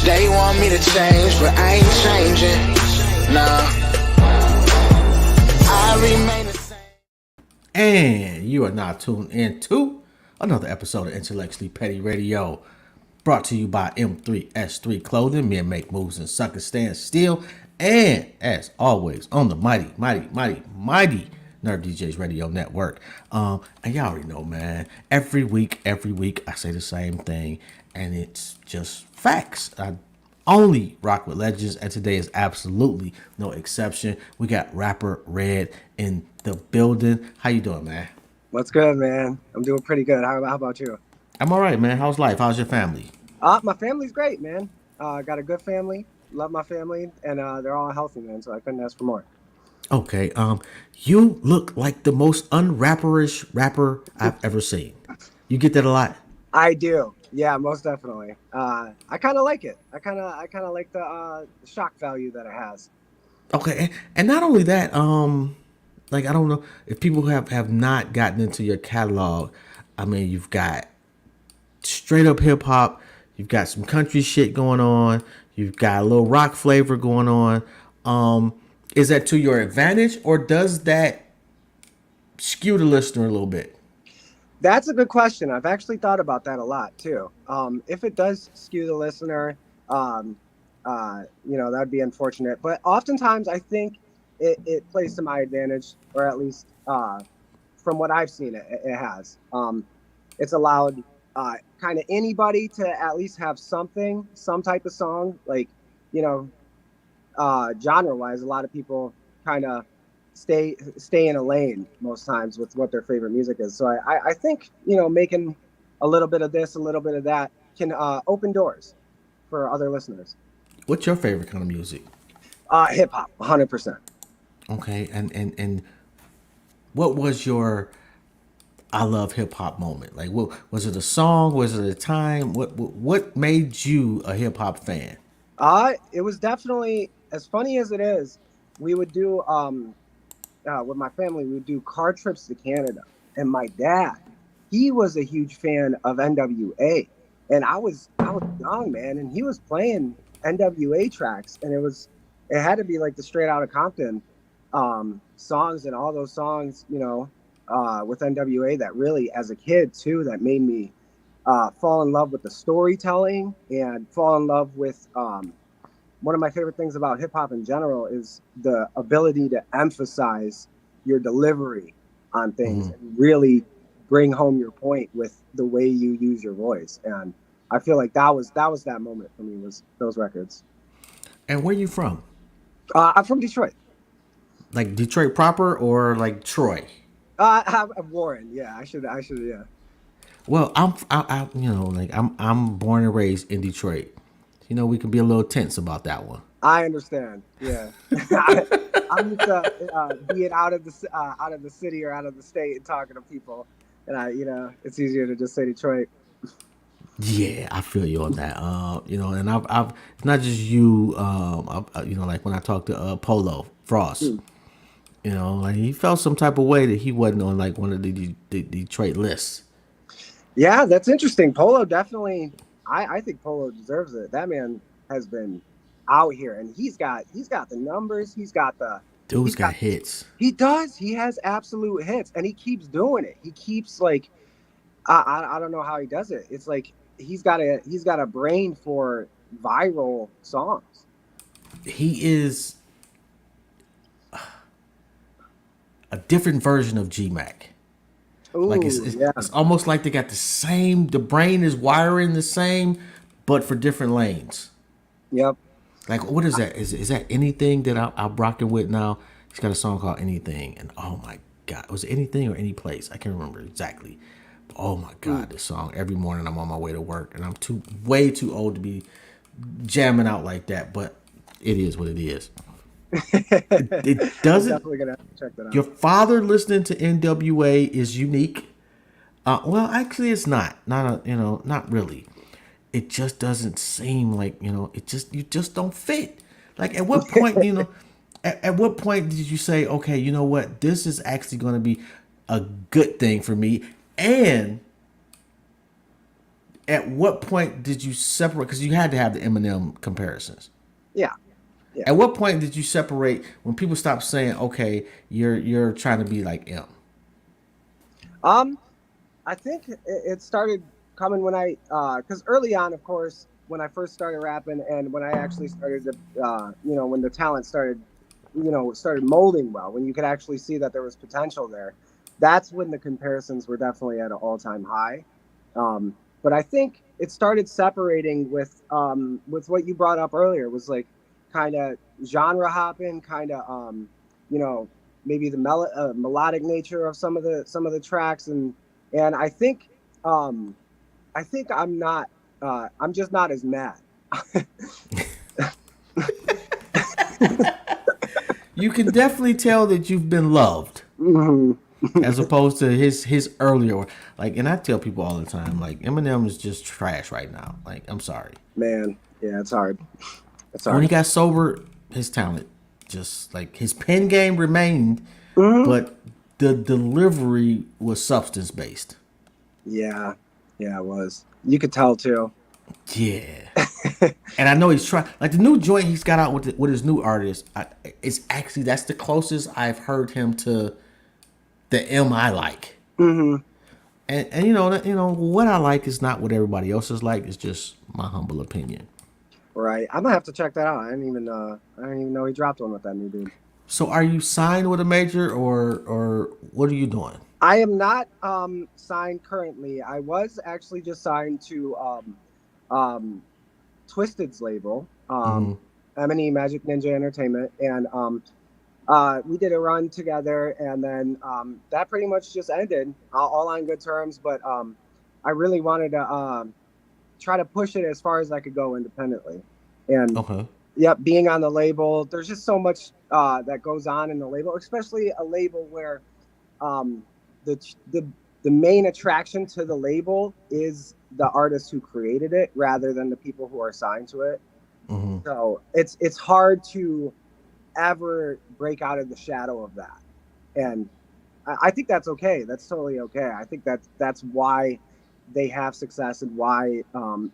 They want me to change, but I ain't changing. Nah, I remain the same. And you are now tuned in to another episode of Intellectually Petty Radio, brought to you by M3S3 Clothing, men make moves and suckers stand still. And as always, on the mighty Nerve DJs Radio Network. And y'all already know, man, every week, I say the same thing, and it's just facts. I only rock with legends, and today is absolutely no exception. We got rapper Red in the building. How you doing, man? What's good, man? I'm doing pretty good. How about you? I'm all right, man. How's life? How's your family? My family's great, man. Got a good family. Love my family, and they're all healthy, man. So I couldn't ask for more. Okay. You look like the most unrapperish rapper I've ever seen. You get that a lot? I do. Yeah, most definitely. I kind of like it. I kind of like the shock value that it has. Okay, and not only that, like I don't know if people have not gotten into your catalog. I mean, you've got straight up hip hop, you've got some country shit going on, you've got a little rock flavor going on. Is that to your advantage, or does that skew the listener a little bit? That's a good question. I've actually thought about that a lot too. If it does skew the listener, that'd be unfortunate. But oftentimes, I think it plays to my advantage, or at least from what I've seen, it has. It's allowed kind of anybody to at least have some type of song, like, genre-wise. A lot of people kind of stay in a lane most times with what their favorite music is. So I think, making a little bit of this, a little bit of that can open doors for other listeners. What's your favorite kind of music? Hip hop, 100%. Okay, and what was your I love hip hop moment? Like, what was it? A song? Was it a time? What made you a hip hop fan? It was definitely, as funny as it is, we would do with my family, we would do car trips to Canada, and my dad, he was a huge fan of NWA, and I was young, man, and he was playing NWA tracks, and it had to be like the Straight Outta Compton songs, and all those songs, with NWA that really, as a kid too, that made me fall in love with the storytelling and fall in love with one of my favorite things about hip hop in general is the ability to emphasize your delivery on things and really bring home your point with the way you use your voice. And I feel like that was that moment for me, was those records. And where you from? I'm from Detroit. Like Detroit proper, or like Troy? I'm Warren. Yeah, I should. Yeah. Well, I'm born and raised in Detroit. We can be a little tense about that one. I understand. Yeah, I'm used to being out of the city or out of the state and talking to people, and it's easier to just say Detroit. Yeah, I feel you on that. And I've it's not just you. Like when I talked to Polo Frost, like he felt some type of way that he wasn't on like one of the Detroit lists. Yeah, that's interesting. Polo definitely. I think Polo deserves it. That man has been out here, and he's got the numbers. He's got hits. He does. He has absolute hits, and he keeps doing it. He keeps like, I don't know how he does it. It's like he's got a brain for viral songs. He is a different version of G-Mac. Ooh, like it's almost like they got the brain is wiring the same, but for different lanes. Yep. Like, what is that? Is that Anything that I'm rocking with now? He's got a song called Anything, and oh my God, was it Anything or Any Place? I can't remember exactly. But oh my God, this song, every morning I'm on my way to work, and I'm way too old to be jamming out like that, but it is what it is. It doesn't. I'm definitely gonna have to check that out. Your father listening to NWA is unique. Well, actually, it's not. Not really. It just doesn't seem like you just don't fit. Like, at what point, at what point did you say, okay, you know what, this is actually going to be a good thing for me, and At what point did you separate? Because you had to have the Eminem comparisons. Yeah, yeah. At what point did you separate when people stopped saying, "Okay, you're trying to be like M"? Um, I think it started coming when because early on, of course, when I first started rapping and when I actually started to, when the talent started, started molding well, when you could actually see that there was potential there, that's when the comparisons were definitely at an all-time high. But I think it started separating with what you brought up earlier was like kind of genre hopping, kind of you know maybe the melodic nature of some of the tracks and um, I think I'm just not as mad. You can definitely tell that you've been loved, Mhm. as opposed to his earlier. Like, and I tell people all the time, like Eminem is just trash right now. Like, I'm sorry. Man, yeah, it's hard. It's When he hard. got sober, his talent just like his pen game remained, Mhm. but the delivery was substance based. Yeah, yeah, it was. You could tell too. Yeah. And I know he's trying. Like the new joint he's got out with his new artist, it's actually that's the closest I've heard him to the M I like. Hmm. And what I like is not what everybody else is like. It's just my humble opinion. Right. I'm gonna have to check that out. I didn't even know he dropped one with that new dude. So are you signed with a major or what are you doing? I am not signed currently. I was actually just signed to um Twisted's label, M&E Magic Ninja Entertainment, and we did a run together, and then that pretty much just ended, all on good terms. But I really wanted to try to push it as far as I could go independently, and Okay. yep, being on the label, there's just so much that goes on in the label, especially a label where um, the the the main attraction to the label is the artist who created it rather than the people who are signed to it. So it's hard to ever break out of the shadow of that, and I think that's okay. That's totally okay. I think that's why they have success and why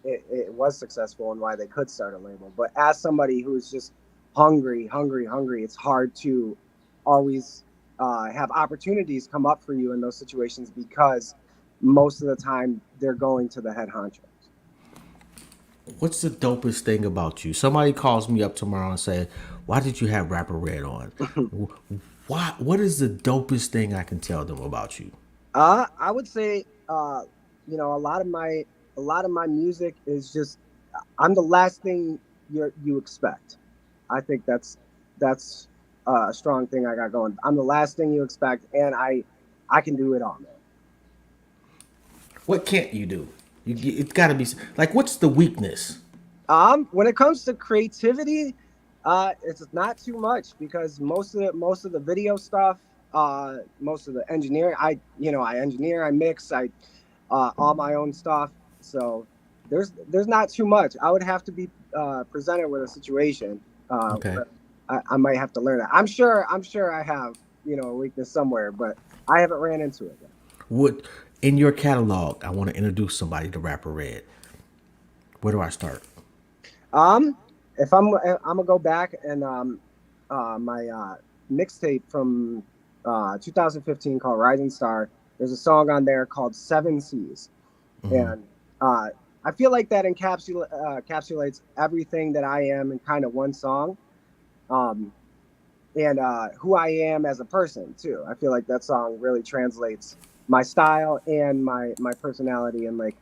it was successful and why they could start a label. But as somebody who's just hungry, hungry, hungry, it's hard to always have opportunities come up for you in those situations because most of the time they're going to the head honchos. What's the dopest thing about you? Somebody calls me up tomorrow and says, "Why did you have Rapper Red on?" Why? What is the dopest thing I can tell them about you? I would say, a lot of my music is just I'm the last thing you expect. I think that's a strong thing I got going. I'm the last thing you expect, and I can do it all, man. What can't you do? It's got to be like, what's the weakness? When it comes to creativity, it's not too much because most of the video stuff, most of the engineering, I engineer, I mix, I all my own stuff. So there's not too much. I would have to be presented with a situation. Okay. Where I might have to learn it. I'm sure I have a weakness somewhere, but I haven't ran into it yet. What in your catalog? I want to introduce somebody to Rapper Red. Where do I start? Um, if I'm gonna go back and my mixtape from 2015 called Rising Star. There's a song on there called Seven Seas, and uh, I feel like that encapsulates everything that I am in kind of one song, um, and who I am as a person too. I feel like that song really translates my style and my personality and like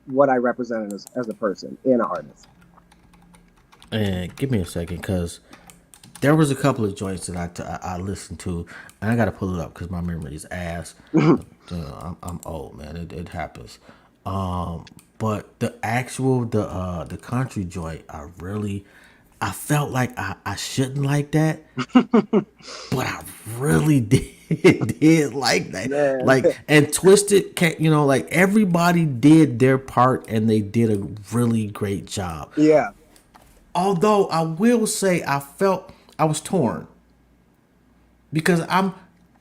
what I represent as a person and an artist. And give me a second, cause there was a couple of joints that I listened to, and I got to pull it up because my memory is ass. I'm old, man. It happens. But the actual the country joint, I felt like I shouldn't like that, but I really did like that. Man, Like and Twisted, like everybody did their part and they did a really great job. yeah, Although I will say I felt I was torn because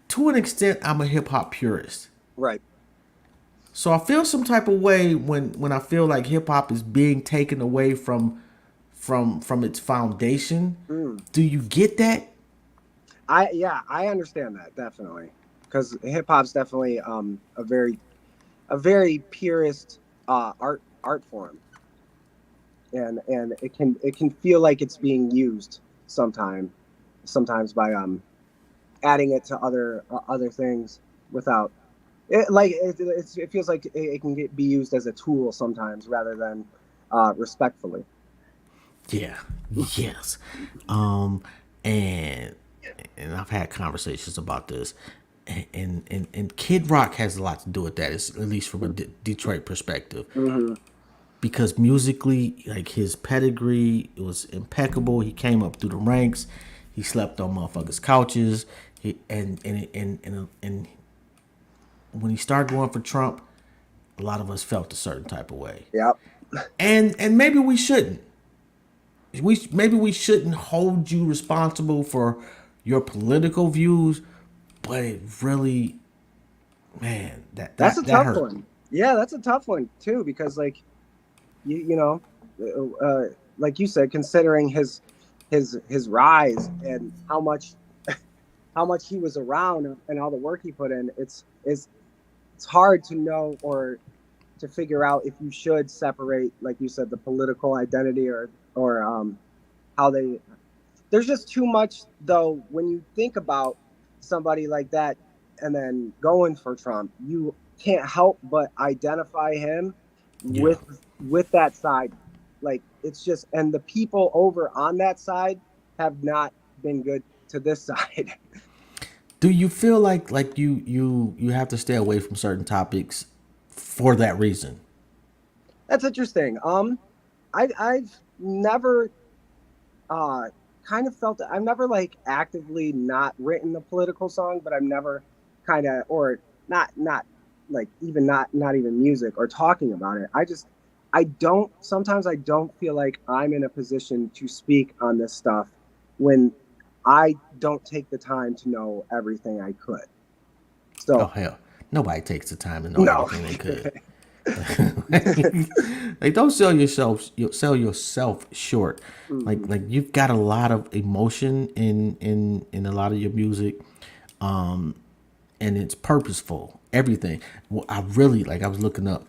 to an extent, I'm a hip hop purist. right. So I feel some type of way when I feel like hip hop is being taken away from its foundation. Mm. Do you get that? I understand that definitely because hip hop's definitely a very purist art form, and it can feel like it's being used sometimes by adding it to other things without it feels like it can be used as a tool sometimes rather than respectfully. Yeah. Yes. Um and and I've had conversations about this. And Kid Rock has a lot to do with that. It's, at least from a Detroit perspective, Mm-hmm. because musically, like his pedigree, it was impeccable. He came up through the ranks. He slept on motherfuckers' couches. And when he started going for Trump, a lot of us felt a certain type of way. Yep. And maybe we shouldn't. Maybe we shouldn't hold you responsible for your political views, but it really, man, That's a that tough hurt. one. Yeah, that's a tough one too because like you know, like you said, considering his rise and how much he was around and all the work he put in, it's hard to know or to figure out if you should separate, like you said, the political identity or how they. There's just too much though when you think about somebody like that and then going for Trump, you can't help but identify him Yeah. with that side. Like it's just and the people over on that side have not been good to this side. Do you feel like you have to stay away from certain topics for that reason? That's interesting. I've never uh kind of felt that I've never like actively not written a political song, but I've never kind of or not like even not even music or talking about it. I don't sometimes I don't feel like I'm in a position to speak on this stuff when I don't take the time to know everything I could. Oh So hell, nobody takes the time to know no. everything they could. Like don't sell yourself short. Mhm. Like you've got a lot of emotion in a lot of your music, and it's purposeful. Everything. Well, I really like. I was looking up.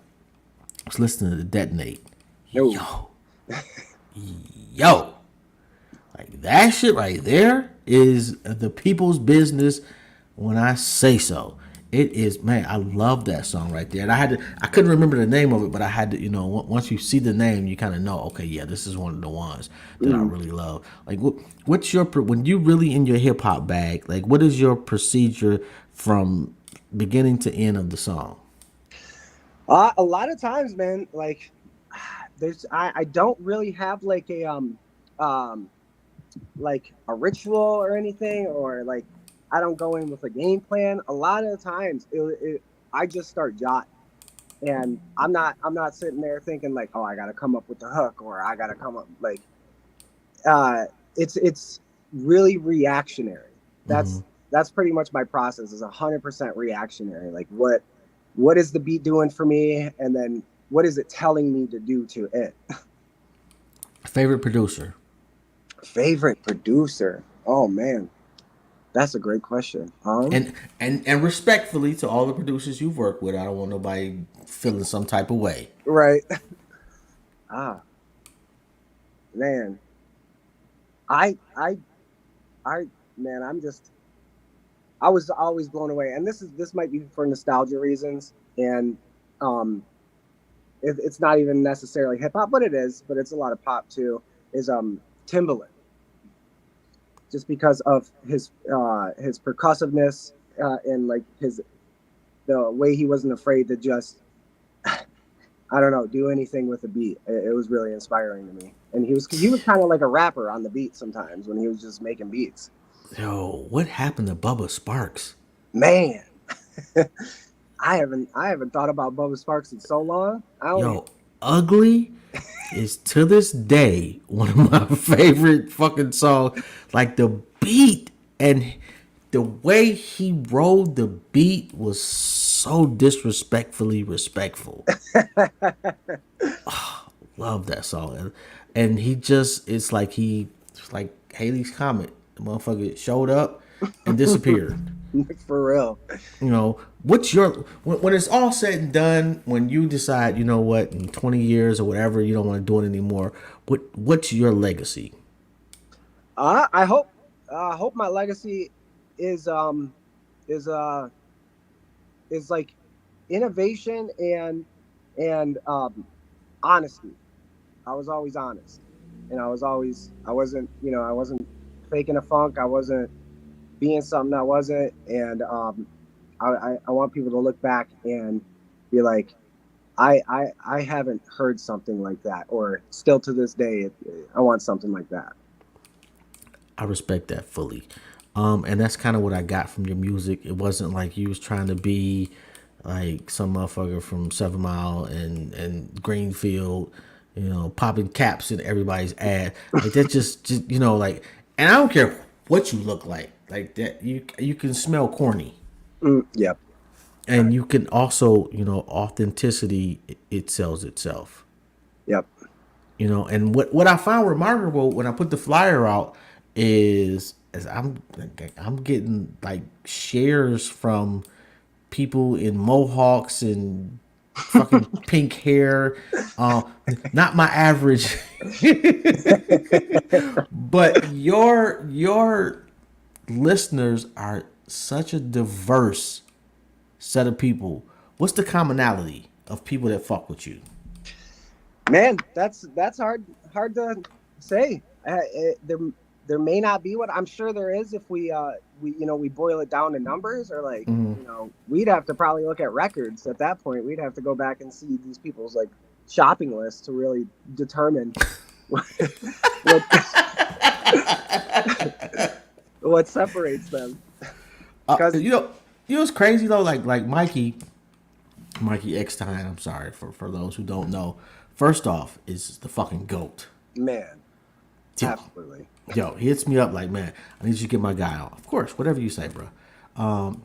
I was listening to Detonate. No. Yo, yo, like that shit right there is the people's business when I say so. It is, man. I love that song right there, and I couldn't remember the name of it, but I had to, once you see the name, you kind of know, okay, yeah, this is one of the ones that I Mm. really love. Like, what's your when you really in your hip hop bag? Like, what is your procedure from beginning to end of the song? A lot of times, man, like I don't really have um like a ritual or anything or like I don't go in with a game plan. A lot of the times I just start jotting and I'm not sitting there thinking like, oh, I got to come up with the hook or I got to come up like uh it's really reactionary. That's pretty much my process is 100% reactionary. Like what is the beat doing for me and then what is it telling me to do to it. Favorite producer? Favorite producer? Oh man, that's a great question. And respectfully to all the producers you've worked with, I don't want nobody feeling some type of way. Right. Ah, man. I I I man, I was always blown away. And this might be for nostalgia reasons and um it's not even necessarily hip hop, but it is, but it's a lot of pop too. Is Timbaland. Just because of his percussiveness and like his the way he wasn't afraid to just I don't know do anything with a beat. It was really inspiring to me. And he was kind of like a rapper on the beat sometimes when he was just making beats. Yo, what happened to Bubba Sparks? Man, I haven't thought about Bubba Sparks in so long. I only Yo, Ugly is to this day one of my favorite fucking songs. Like the beat and the way he rolled the beat was so disrespectfully respectful. Love that song. And he just, it's like Haley's Comet. The motherfucker showed up and disappeared. For real. You know, what's your, when it's all said and done, when you decide, you know what, in 20 years or whatever, you don't want to do it anymore, what's your legacy? I hope my legacy is is uh is like innovation and honesty. I was always honest, and I wasn't, I wasn't faking a funk. I wasn't being something I wasn't, and I want people to look back and be like, I haven't heard something like that, or still to this day, I want something like that. I respect that fully. And that's kind of what I got from your music. It wasn't like you was trying to be like some motherfucker from 7 Mile and Greenfield, you know, popping caps in everybody's ad. Like that just like, and I don't care what you look like that you can smell corny. Yep. And you can also, authenticity, it sells itself. Yep. And what I found remarkable when I put the flyer out is I'm getting like shares from people in mohawks and fucking pink hair. Not my average, but your listeners are such a diverse set of people. What's the commonality of people that fuck with you? Man, that's hard to say. There may not be what I'm sure there is if we boil it down to numbers, or like we'd have to probably look at records at that point. We'd have to go back and see these people's like shopping lists to really determine what separates them. Because it's crazy though. Like Mikey Eckstein. I'm sorry for those who don't know. First off, is the fucking GOAT. Man, absolutely. Yo, he hits me up like, man, I need you to get my guy on. Of course, whatever you say, bro.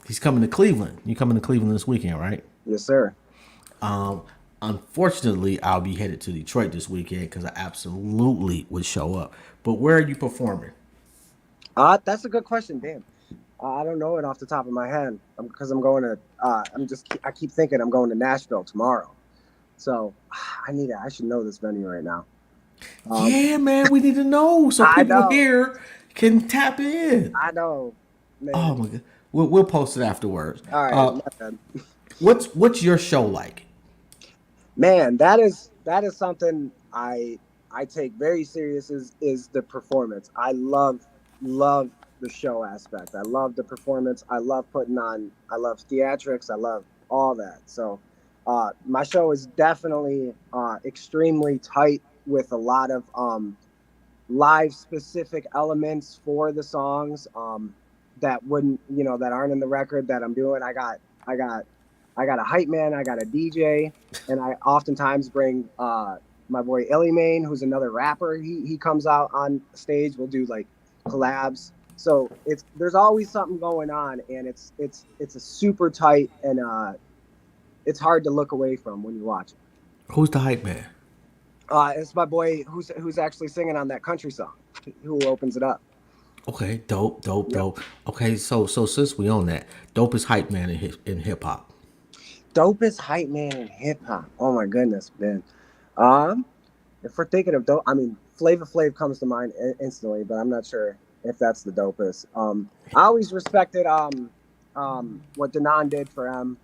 He's coming to Cleveland. You coming to Cleveland this weekend, right? Yes, sir. Unfortunately, I'll be headed to Detroit this weekend because I absolutely would show up. But where are you performing? That's a good question, damn. I don't know it off the top of my head because I'm going to. I keep thinking I'm going to Nashville tomorrow. So I should know this venue right now. Yeah, man, we need to know so people here can tap in. I know, man. Oh my god, we'll post it afterwards. All right. What's your show like? Man, that is something I take very serious. Is the performance. I love the show aspect. I love the performance. I love theatrics. I love all that. So my show is definitely extremely tight with a lot of live specific elements for the songs that aren't in the record that I'm doing. I got a hype man, I got a DJ, and I oftentimes bring my boy Illy Mane, who's another rapper. He comes out on stage. We'll do like collabs. So there's always something going on, and it's a super tight, and it's hard to look away from when you watch it. Who's the hype man? It's my boy who's actually singing on that country song, who opens it up. Okay, dope. Okay, so since we own that, dope is hype man in hip hop. Dope is hype man in hip hop. Oh my goodness, man. If we're thinking of dope, I mean Flavor Flav comes to mind instantly, but I'm not sure if that's the dopest. I always respected what Denon did for him,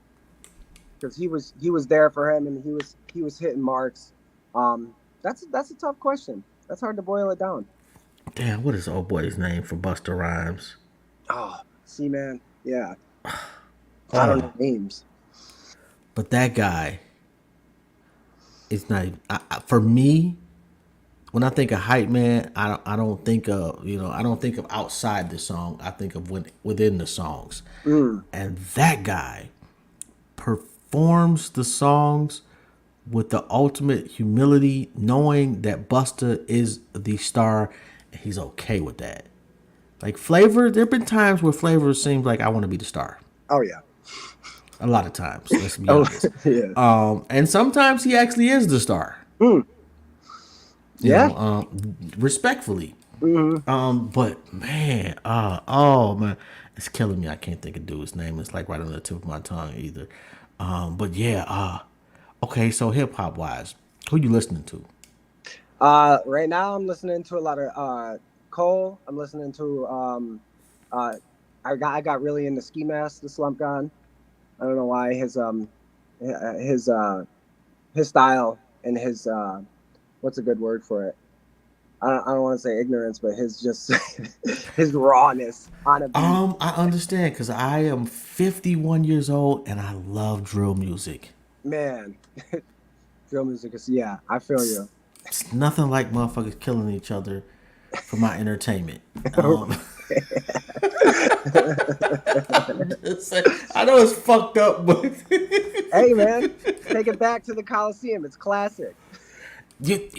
because he was there for him, and he was hitting marks. That's a tough question. That's hard to boil it down. Damn, what is old boy's name for Busta Rhymes? Oh, see, man, yeah. I don't know names. But that guy is not. For me, when I think of hype man, I don't think of outside the song. I think of within the songs. And that guy performs the songs with the ultimate humility, knowing that Busta is the star, and he's okay with that. Like Flavor, there have been times where Flavor seems like I want to be the star. Oh yeah. A lot of times, let's be Oh, honest. yeah. And sometimes he actually is the star. Mm, You yeah. know, respectfully. Hmm. But man, oh man, it's killing me. I can't think of dude's name. It's like right on the tip of my tongue either. But yeah, okay. So hip hop wise, who you listening to? Right now I'm listening to a lot of Cole. I'm listening to uh, I got really into Ski Mask, the Slump God. I don't know why his his style and his what's a good word for it? I don't want to say ignorance, but his just his rawness on a beat. I understand because I am 51 years old and I love drill music. Man, drill music is, yeah, I feel It's, you. it's nothing like motherfuckers killing each other for my entertainment. Um, I know it's fucked up, but Hey man, take it back to the Coliseum. It's classic. you,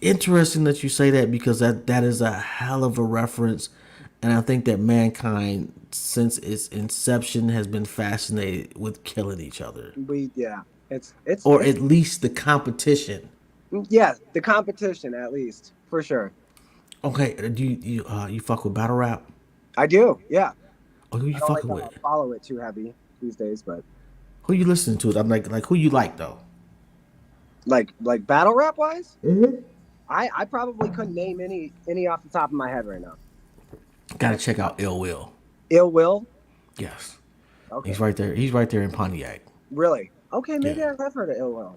interesting that you say that because that is a hell of a reference, and I think that mankind, since its inception, has been fascinated with killing each other, Yeah, or it's at least the competition. yeah, the competition at least for sure. Okay, do you fuck with battle rap? I do. Yeah, Or who I you don't like fucking to with? follow it too heavy these days, but Who you listening to? I'm like who you like though. like battle rap wise, I probably couldn't name any off the top of my head right now. Got to Like check out Ill Will. Ill Will. Yes, Okay, he's right there. He's right there in Pontiac. really? Okay, maybe Yeah, I have heard of Ill Will.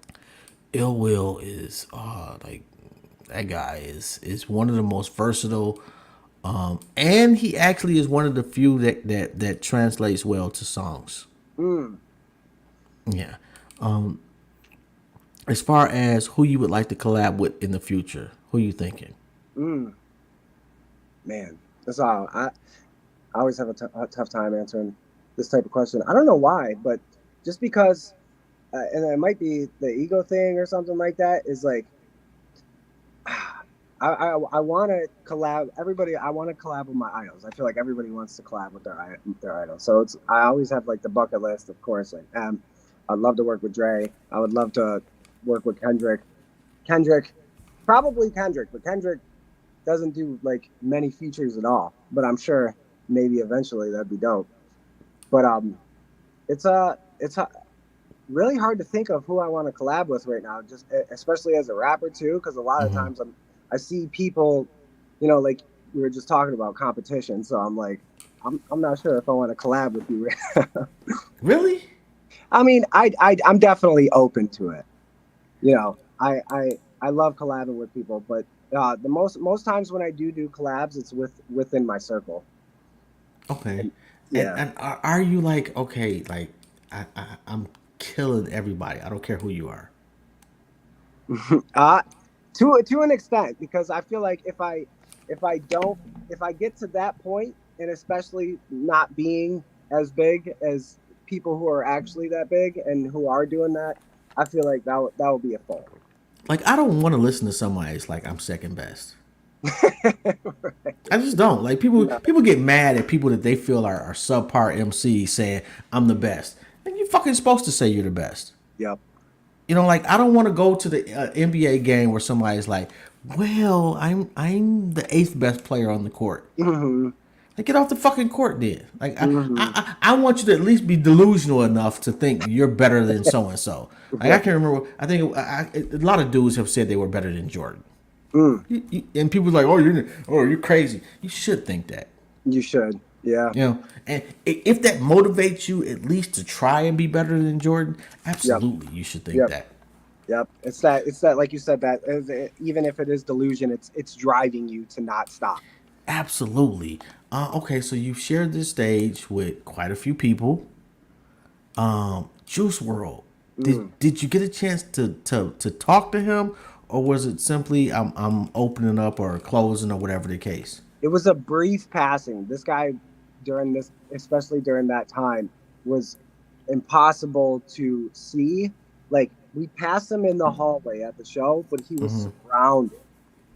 Ill Will is like that guy is one of the most versatile, and he actually is one of the few that translates well to songs. Mm, Yeah. As far as who you would like to collab with in the future, who you thinking? mm, man, that's all. I always have a tough time answering this type of question. I don't know why, but just because, and it might be the ego thing or something like that, is like, I want to collab. Everybody, I want to collab with my idols. I feel like everybody wants to collab with their idols. So I always have like the bucket list, of course. Like, I'd love to work with Dre. I would love to work with Kendrick. Kendrick, probably Kendrick, but Kendrick doesn't do like many features at all. But I'm sure maybe eventually that'd be dope. But it's really hard to think of who I want to collab with right now. Just especially as a rapper too, because a lot of Hmm. times I see people, like we were just talking about competition. So I'm like, I'm not sure if I want to collab with you. Really? I mean, I'm definitely open to it. I love collabing with people, but the most times when I do collabs, it's within my circle. Okay. And And yeah, and are you like okay? Like I'm killing everybody. I don't care who you are. uh, to an extent, because I feel like if I get to that point, and especially not being as big as people who are actually that big and who are doing that, I feel like that would be a fall. Like I don't want to listen to somebody that's like I'm second best. I just don't. Like No, people get mad at people that they feel are subpar MCs saying I'm the best. And you fucking supposed to say you're the best. yep. You know, like I don't want to go to the NBA game where somebody's like, "Well, I'm the eighth best player on the court." Hmm. Like, get off the fucking court, then. Like, Hmm. I want you to at least be delusional enough to think you're better than so and so. Like, I Right. can remember. I think a lot of dudes have said they were better than Jordan, Mm, and people are like, "Oh, you're crazy." You should think that. you should. Yeah. You know, and if that motivates you at least to try and be better than Jordan, Yep. absolutely, you should think Yep. that. Yep. It's that like you said that even if it is delusion, it's driving you to not stop. Absolutely. Okay, so you've shared this stage with quite a few people. Juice World. Mm. Did you get a chance to talk to him, or was it simply I'm opening up or closing or whatever the case? It was a brief passing. This guy during this, especially during that time, was impossible to see. Like we passed him in the hallway at the show, but he was surrounded.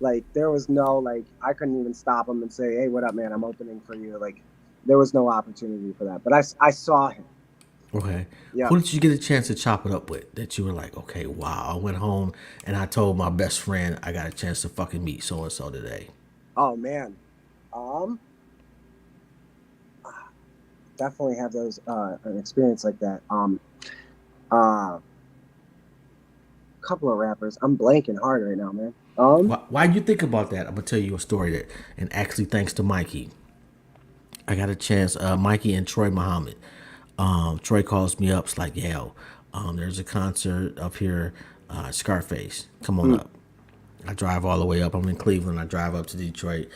Like there was no like I couldn't even stop him and say, "Hey, what up, man? I'm opening for you." Like there was no opportunity for that. But I saw him. Okay. Yeah. Who did you get a chance to chop it up with that you were like, okay, wow, I went home and I told my best friend I got a chance to fucking meet so and so today? Oh man. Um, Definitely have those an experience like that. Uh, Couple of rappers. I'm blanking hard right now, man. Why you think about that? I'm gonna tell you a story that, and actually thanks to Mikey, I got a chance. Mikey and Troy Muhammad. Troy calls me up. It's like, yo, there's a concert up here, Scarface. Come on mm, up. I drive all the way up. I'm in Cleveland. I drive up to Detroit,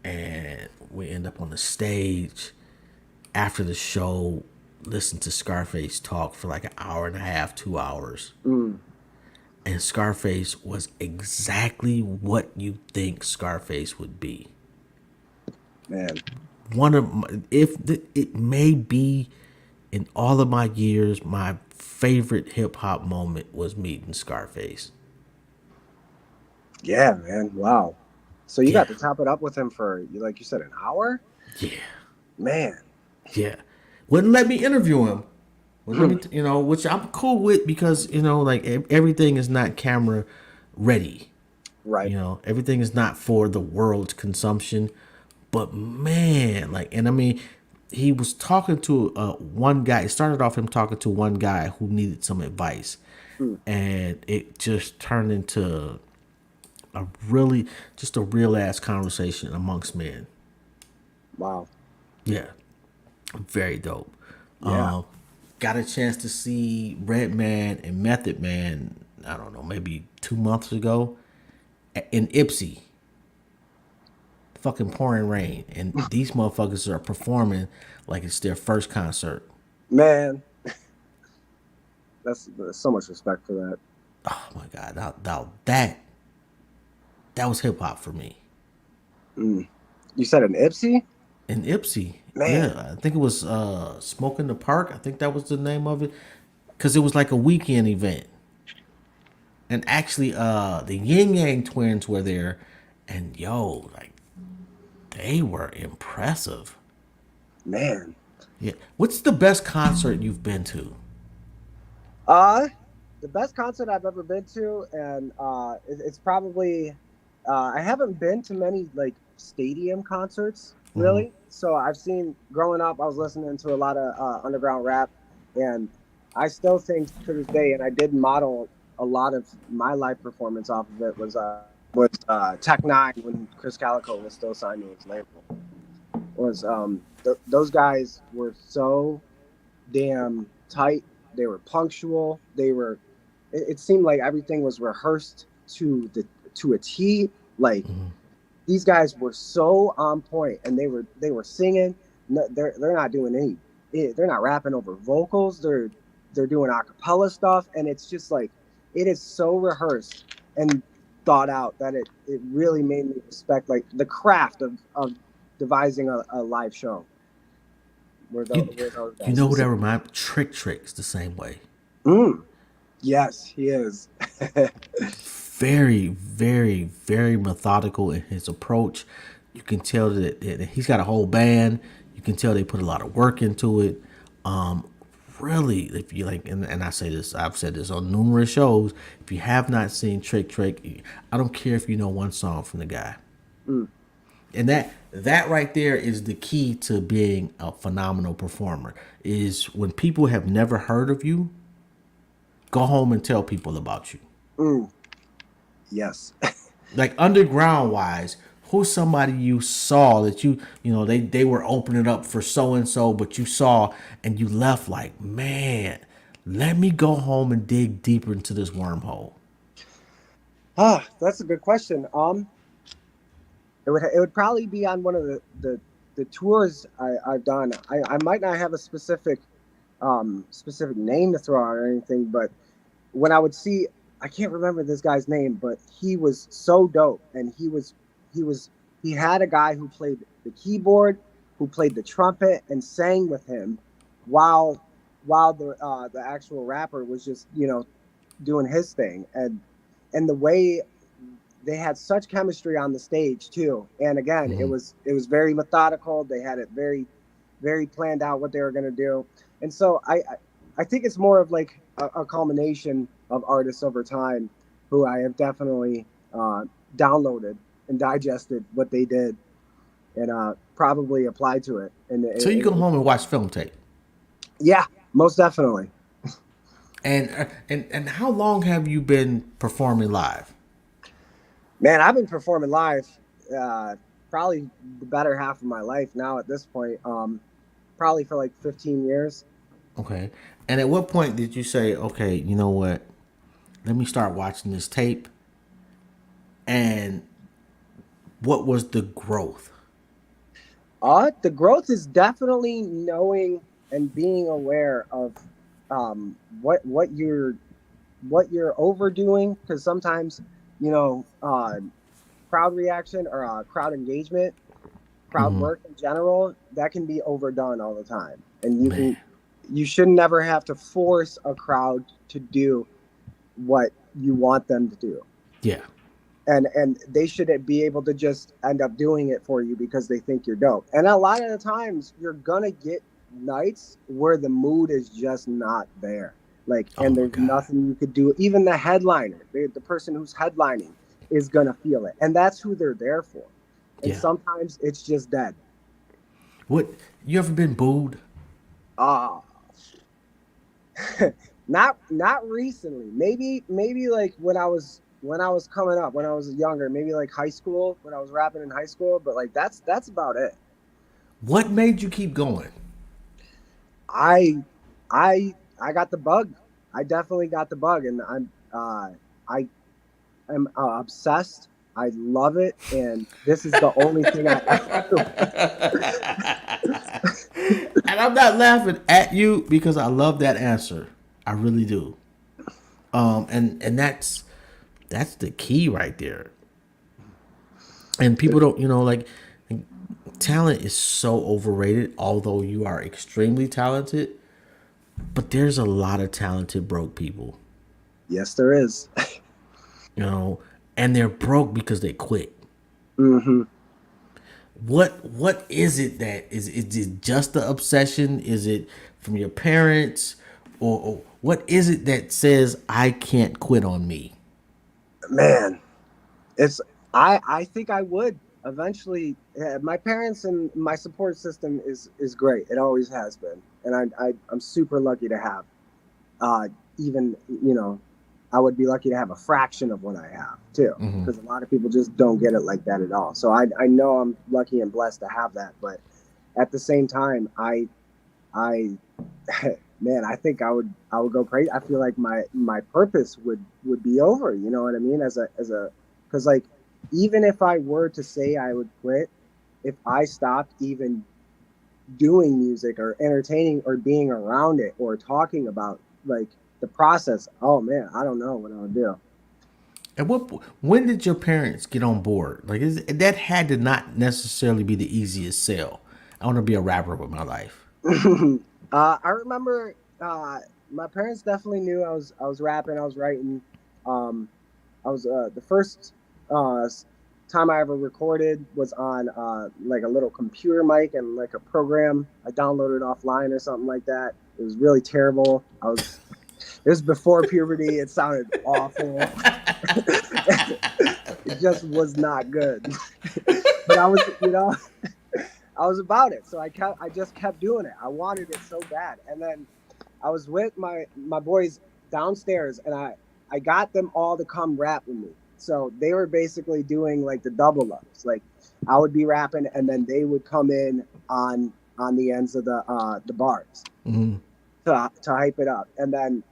and we end up on the stage. After the show, listen to Scarface talk for like an hour and a half, 2 hours. mm, And Scarface was exactly what you think Scarface would be. man. One of my, if the, it may be in all of my years, my favorite hip hop moment was meeting Scarface. Yeah, man. Wow. So you Yeah, got to top it up with him for, like you said, an hour? yeah, Man. yeah. Wouldn't let me interview him. Wouldn't Hmm. let me, which I'm cool with because like everything is not camera ready. Right. Everything is not for the world's consumption. But man, like, and I mean, he was talking to one guy. It started off him talking to one guy who needed some advice, Hmm. and it just turned into just a real ass conversation amongst men. Wow. Yeah, very dope. Yeah. Got a chance to see Redman and Method Man. I don't know, maybe 2 months ago in Ipsy. Fucking pouring rain, and these motherfuckers are performing like it's their first concert. Man. That's so much respect for that. Oh my god, that was hip hop for me. Mm. You said an Ipsy? In Ipsy, Man. yeah, I think it was Smoke in the Park. I think that was the name of it, because it was like a weekend event, and actually, the Yin Yang Twins were there, and yo, like they were impressive. Man. Yeah, what's the best concert you've been to? Uh, the best concert I've ever been to, and it's probably I haven't been to many like stadium concerts really. So I've seen growing up, I was listening to a lot of underground rap, and I still think to this day, and I did model a lot of my live performance off of it was Tech Nine when Chris Calico was still signed to his label. Was those guys were so damn tight. They were punctual. It seemed like everything was rehearsed to a T. Like these guys were so on point, and they were singing. They're not doing they're not rapping over vocals. They're doing a cappella stuff, and it's just like it is so rehearsed and thought out that it really made me respect like the craft of devising a live show. You, Were those you guys know what that specifically? remind Trick's the same way. Mm, yes, he is. Very, very, very methodical in his approach. You can tell that he's got a whole band. You can tell they put a lot of work into it. Really, if you like, and I say this, I've said this on numerous shows. If you have not seen Trick, I don't care if you know one song from the guy. Mm, And that right there is the key to being a phenomenal performer. Is when people have never heard of you, go home and tell people about you. mm, yes. Like underground wise, who's somebody you saw that they were opening up for so and so, but you saw and you left like, man, let me go home and dig deeper into this wormhole. That's a good question. It would probably be on one of the tours I've done. I might not have a specific name to throw out or anything, but when I would see, I can't remember this guy's name, but he was so dope, and he was he had a guy who played the keyboard, who played the trumpet, and sang with him, while the actual rapper was just doing his thing, and the way they had such chemistry on the stage too. And again, it was very methodical. They had it very, very planned out what they were going to do. And so I think it's more of like a culmination of artists over time who I have definitely downloaded and digested what they did and probably applied to it. So you go home and watch film tape. Yeah, most definitely. And how long have you been performing live? Man, I've been performing live probably the better half of my life now at this point. Probably for like 15 years. Okay. And at what point did you say, okay, you know what? Let me start watching this tape. And what was the growth? The growth is definitely knowing and being aware of what you're overdoing, because sometimes you know crowd reaction or crowd engagement, crowd Mm-hmm. work in general, that can be overdone all the time, and Man. you should never have to force a crowd to do what you want them to do. Yeah. And they should be able to just end up doing it for you because they think you're dope. And a lot of the times you're gonna get nights where the mood is just not there, like, Oh and my there's God. nothing you could do. Even the headliner, the person who's headlining, is gonna feel it, and that's who they're there for. And Yeah. sometimes it's just dead. What you ever been booed? Ah, not recently. Maybe like when I was coming up, when I was younger, maybe like high school, when I was rapping in high school. But like that's about it. What made you keep going? I I got the bug. I definitely got the bug, and I am obsessed. I love it, and this is the only thing I ever do. And I'm not laughing at you because I love that answer. I really do. And that's the key right there. And people don't, like, talent is so overrated. Although you are extremely talented, but there's a lot of talented broke people, Yes, there is. you know, and they're broke because they quit. Hmm. What is it that is it just the obsession? Is it from your parents, or what is it that says I can't quit on me? Man, it's I think I would eventually. My parents and my support system is great. It always has been, and I'm super lucky to have. Uh, even I would be lucky to have a fraction of what I have too, because a lot of people just don't get it like that at all. So I know I'm lucky and blessed to have that, but at the same time, I man, I think I would go crazy. I feel like my purpose would be over. You know what I mean? As a because like even if I were to say I would quit, if I stopped even doing music or entertaining or being around it or talking about like the process, oh man, I don't know what I would do. And when did your parents get on board? Like that had to not necessarily be the easiest sell. I want to be a rapper with my life. I remember my parents definitely knew I was rapping, I was writing. Um, I was the first time I ever recorded was on like a little computer mic and like a program I downloaded offline or something like that. It was really terrible. It was before puberty. It sounded awful. It just was not good. But I was, I was about it. So I just kept doing it. I wanted it so bad. And then I was with my boys downstairs, and I got them all to come rap with me. So they were basically doing like the double ups. Like I would be rapping, and then they would come in on the ends of the bars to hype it up. And then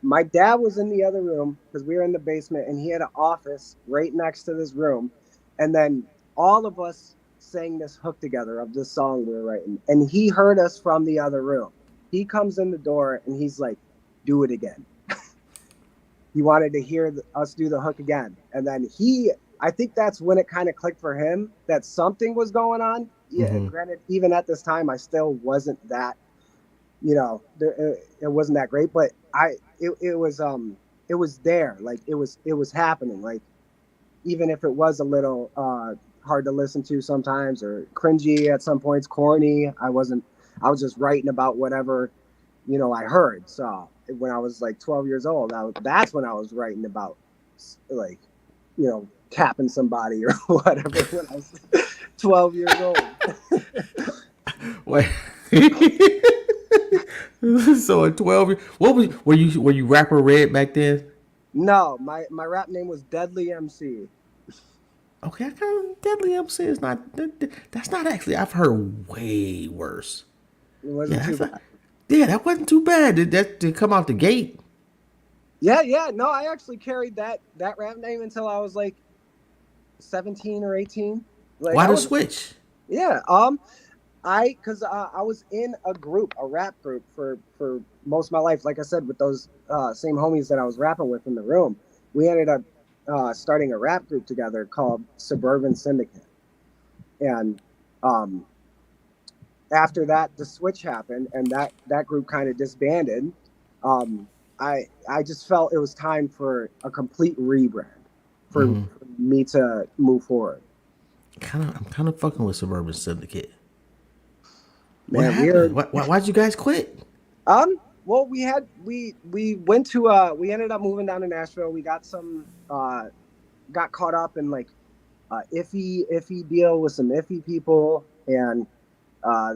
my dad was in the other room because we were in the basement, and he had an office right next to this room. And then all of us sang this hook together of this song we were writing, and he heard us from the other room. He comes in the door and he's like, "Do it again." He wanted to hear us do the hook again, and then I think that's when it kind of clicked for him that something was going on. Yeah, granted, even at this time, I still wasn't that, it wasn't that great, but it was there, like it was happening, like even if it was a little hard to listen to sometimes or cringy at some points, corny. I was just writing about whatever I heard. So when I was like 12 years old, that's when I was writing about like, capping somebody or whatever when I was 12 years old. Wait. So at 12, what were you rapper Red back then? No, my rap name was Deadly MC. Okay, I kind of Deadly MC is not that's not actually I've heard way worse. It Yeah, wasn't too that's bad. not, yeah, that wasn't too bad. Did come out the gate? Yeah, yeah. No, I actually carried that rap name until I was like 17 or 18. Like Why I the was, switch? yeah. Because I was in a rap group for most of my life. Like I said, with those same homies that I was rapping with in the room, we ended up starting a rap group together called Suburban Syndicate. And um, after that, the switch happened, and that group kind of disbanded. Um, I just felt it was time for a complete rebrand for me to move forward. I'm kind of fucking with Suburban Syndicate. What Man, happened? Why'd you guys quit? well, we went to we ended up moving down to Nashville. We got got caught up in like iffy deal with some iffy people, and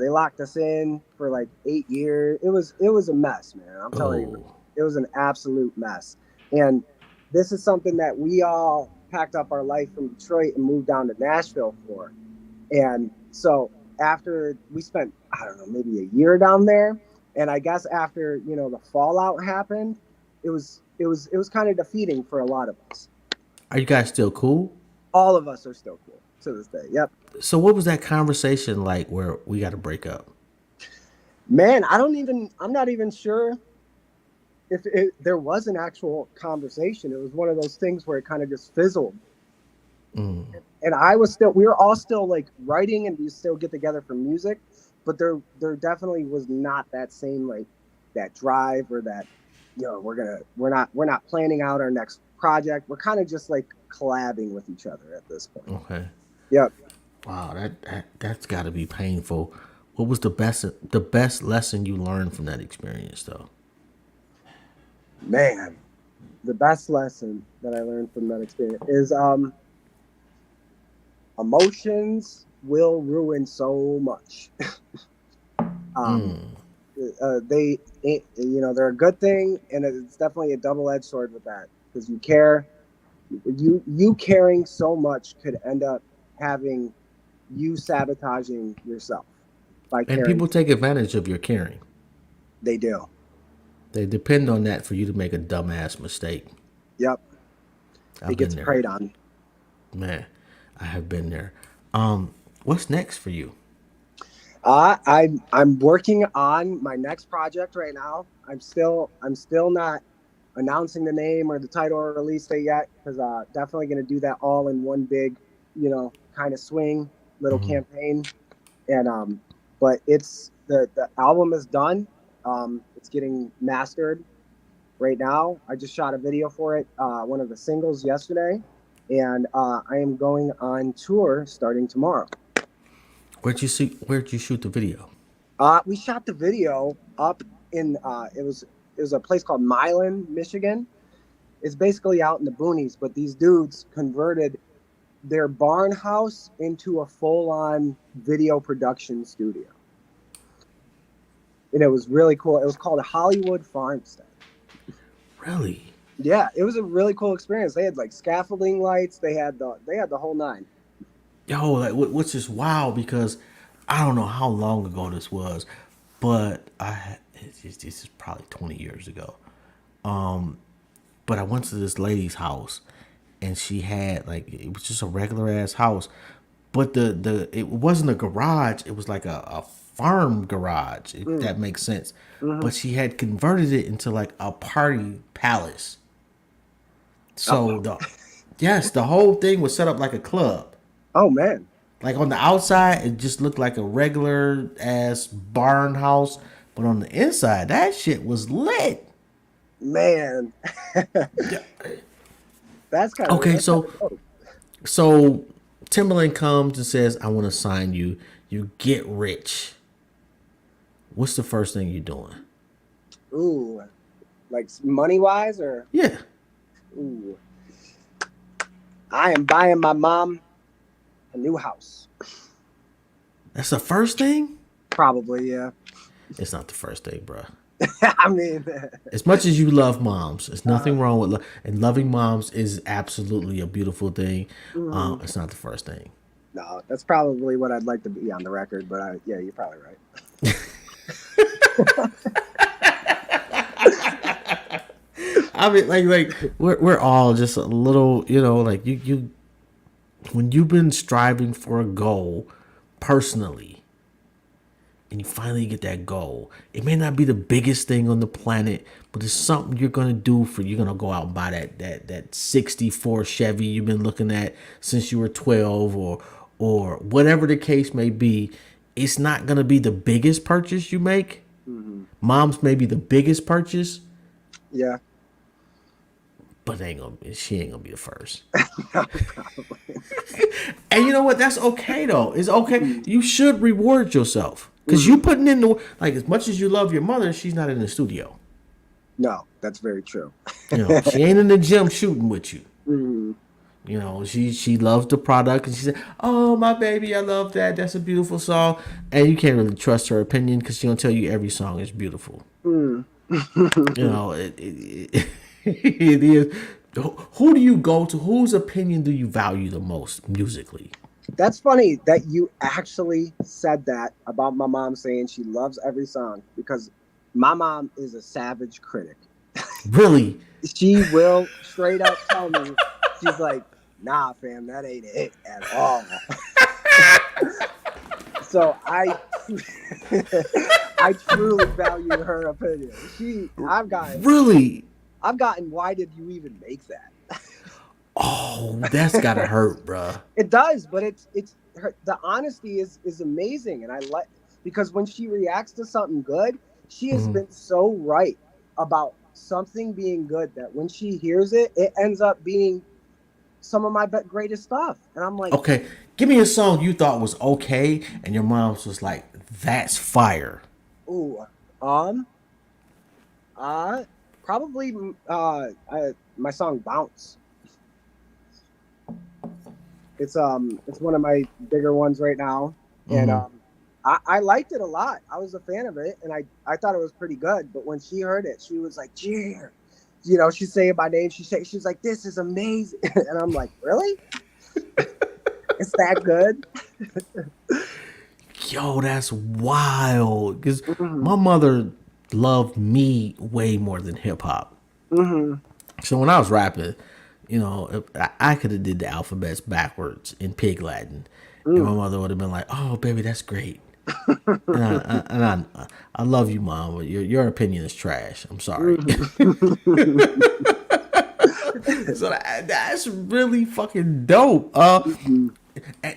they locked us in for like 8 years. It was a mess, man. I'm telling you, Oh, it was an absolute mess. And this is something that we all packed up our life from Detroit and moved down to Nashville for. And so after we spent, I don't know, maybe a year down there, and I guess after the fallout happened, it was kind of defeating for a lot of us. are you guys still cool? All of us are still cool to this day. Yep. So what was that conversation like where we got to break up? Man, I'm not even sure if there was an actual conversation. It was one of those things where it kind of just fizzled. Mm. And we were all still like writing, and we still get together for music, but there definitely was not that same like that drive, or that we're not planning out our next project. We're kind of just like collabing with each other at this point. Okay. Yep. Wow, that's got to be painful. What was the best lesson you learned from that experience, though? Man, the best lesson that I learned from that experience is emotions will ruin so much. um, they're a good thing, and it's definitely a double-edged sword with that, because you care. You caring so much could end up having you sabotaging yourself by And caring. people take advantage of your caring. They do. They depend on that for you to make a dumbass mistake. Yep. I've It been gets there, preyed on. man. I have been there. What's next for you? I'm working on my next project right now. I'm still not announcing the name or the title or release date yet, because definitely going to do that all in one big, kind of swing little campaign. And but the album is done. It's getting mastered right now. I just shot a video for it, one of the singles yesterday, and I am going on tour starting tomorrow. Where'd you shoot the video? We shot the video up in it was a place called Milan, Michigan. It's basically out in the boonies, but these dudes converted their barn house into a full-on video production studio, and it was really cool. It was called a Hollywood Farmstead. Really? Yeah, it was a really cool experience. They had like scaffolding lights. They had the whole nine. Yo, like which is wild because I don't know how long ago this was, but this is probably 20 years ago. But I went to this lady's house, and she had like it was just a regular ass house, but the it wasn't a garage. It was like a farm garage, if that makes sense. Mm-hmm. But she had converted it into like a party palace. So Oh, the whole thing was set up like a club. oh man, Like on the outside, it just looked like a regular ass barn house, but on the inside, that shit was lit. man, Yeah. that's kind of Okay, that's kind so of dope. so Timberland comes and says, "I want to sign you." You get rich. What's the first thing you're doing? Ooh, like money wise or Yeah. ooh, I am buying my mom a new house. That's the first thing? Probably, yeah. It's not the first thing, bruh. I mean, As much as you love moms, there's uh, nothing wrong with and loving moms is absolutely a beautiful thing. mm, It's not the first thing. no, that's probably what I'd like to be on the record. But yeah, you're probably right. I mean, like we're all just a little, like you when you've been striving for a goal personally, and you finally get that goal. It may not be the biggest thing on the planet, but it's something you're gonna do for. You're gonna go out and buy that '64 Chevy you've been looking at since you were 12, or whatever the case may be. It's not gonna be the biggest purchase you make. Mm-hmm. Mom's may be the biggest purchase, Yeah, but she ain't gonna be the first. probably. And you know what? That's okay though. It's okay. Mm-hmm. You should reward yourself because you putting in the like as much as you love your mother. She's not in the studio. No, that's very true. She ain't in the gym shooting with you. Mm-hmm. She loves the product and she said, "Oh my baby, I love that. That's a beautiful song." And you can't really trust her opinion because she gonna tell you every song is beautiful. Mm. It is. Who do you go to? Whose opinion do you value the most musically? That's funny that you actually said that about my mom saying she loves every song because my mom is a savage critic. Really? She will straight up tell me, she's like, nah, fam, that ain't it at all. So I truly value her opinion. Really? I've gotten, why did you even make that? Oh, that's gotta hurt, bruh. It does, but it's her, the honesty is amazing, and I like because when she reacts to something good, she has been so right about something being good that when she hears it, it ends up being some of my greatest stuff, and I'm like, Okay, give me a song you thought was okay, and your mom's was like, "That's fire." ooh, um, uh, probably my song "Bounce." It's one of my bigger ones right now, and I liked it a lot. I was a fan of it, and I thought it was pretty good. But when she heard it, she was like, "Cheer," she's saying my name. She's like, "This is amazing," and I'm like, "Really? It's that good?" Yo, that's wild. Because Mm-hmm. my mother loved me way more than hip hop. Mm-hmm. So when I was rapping, I could have did the alphabets backwards in Pig Latin, and my Mm. mother would have been like, "Oh, baby, that's great." And I love you, mom, but your opinion is trash. I'm sorry. Mm-hmm. So that's really fucking dope. Mm-hmm.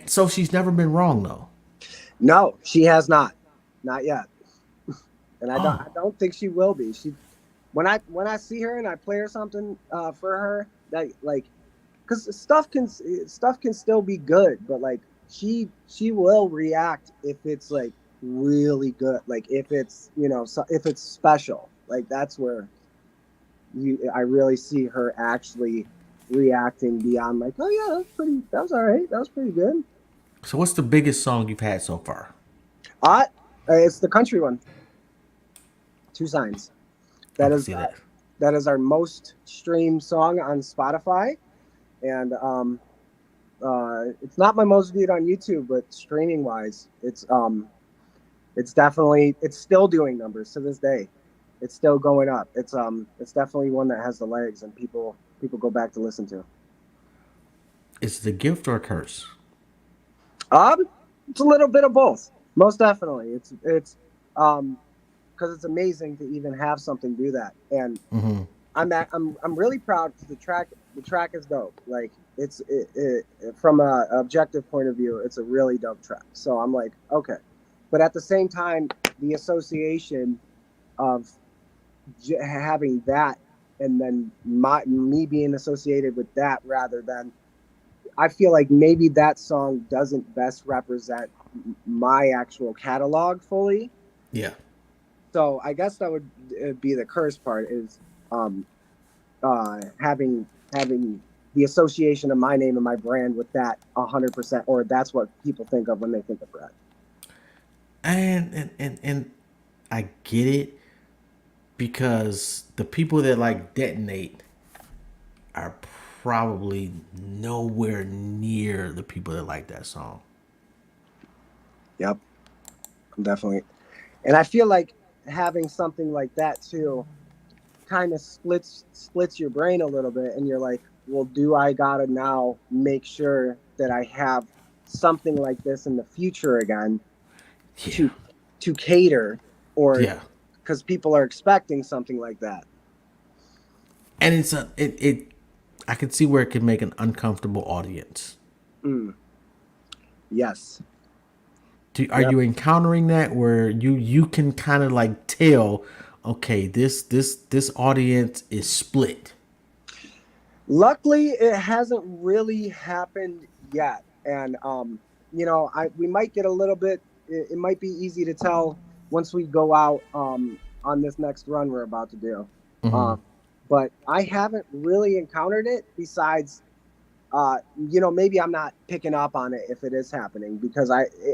So she's never been wrong though. No, she has not yet, and I Oh, don't think she will be. She when I see her and I play her something for her that like because stuff can still be good, but like she will react if it's like really good, like if it's if it's special, like that's where I really see her actually reacting beyond like, oh yeah, that was all right, that was pretty good. so what's the biggest song you've had so far? uh it's the country one, Two Signs. I That can is see that. that is our most streamed song on Spotify, and it's not my most viewed on YouTube, but streaming wise, it's definitely, it's still doing numbers to this day. It's still going up. It's definitely one that has the legs, and people go back to listen to. Is it a gift or a curse? Um, it's a little bit of both. Most definitely, um because it's amazing to even have something do that, and I'm really proud because the track is dope. Like from a objective point of view, it's a really dope track. So I'm like, okay, but at the same time, the association of having that, and then me being associated with that rather than, I feel like maybe that song doesn't best represent my actual catalog fully. Yeah. So I guess that would be the curse part is um, having the association of my name and my brand with that 100%, or that's what people think of when they think of Brad. And I get it because the people that like detonate are probably nowhere near the people that like that song. Yep, definitely. And I feel like having something like that too kind of splits your brain a little bit, and you're like, well, do I gotta now make sure that I have something like this in the future again Yeah, to cater, or yeah, because people are expecting something like that. and it's a it. I can see where it can make an uncomfortable audience. Mm, yes. Are Yep. you encountering that where you can kind of like tell, okay, this audience is split? Luckily, it hasn't really happened yet, and I we might get a little bit. It might be easy to tell once we go out on this next run we're about to do. Hmm. Um, but I haven't really encountered it. Besides, maybe I'm not picking up on it if it is happening because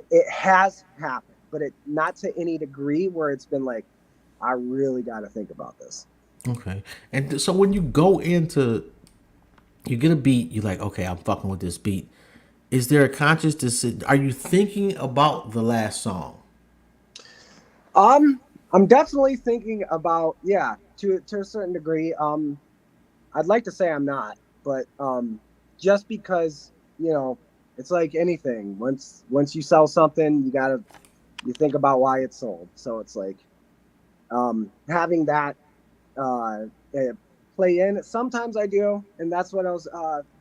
it has happened, but it not to any degree where it's been like I really got to think about this. Okay, and so when you go into you get a beat, you're like, okay, I'm fucking with this beat. Is there a conscious decision? Are you thinking about the last song? Um, I'm definitely thinking about, yeah, to a certain degree. I'd like to say I'm not, but just because it's like anything. Once you sell something, you think about why it's sold. So it's like having that uh, uh, play in. Sometimes I do, and that's what I was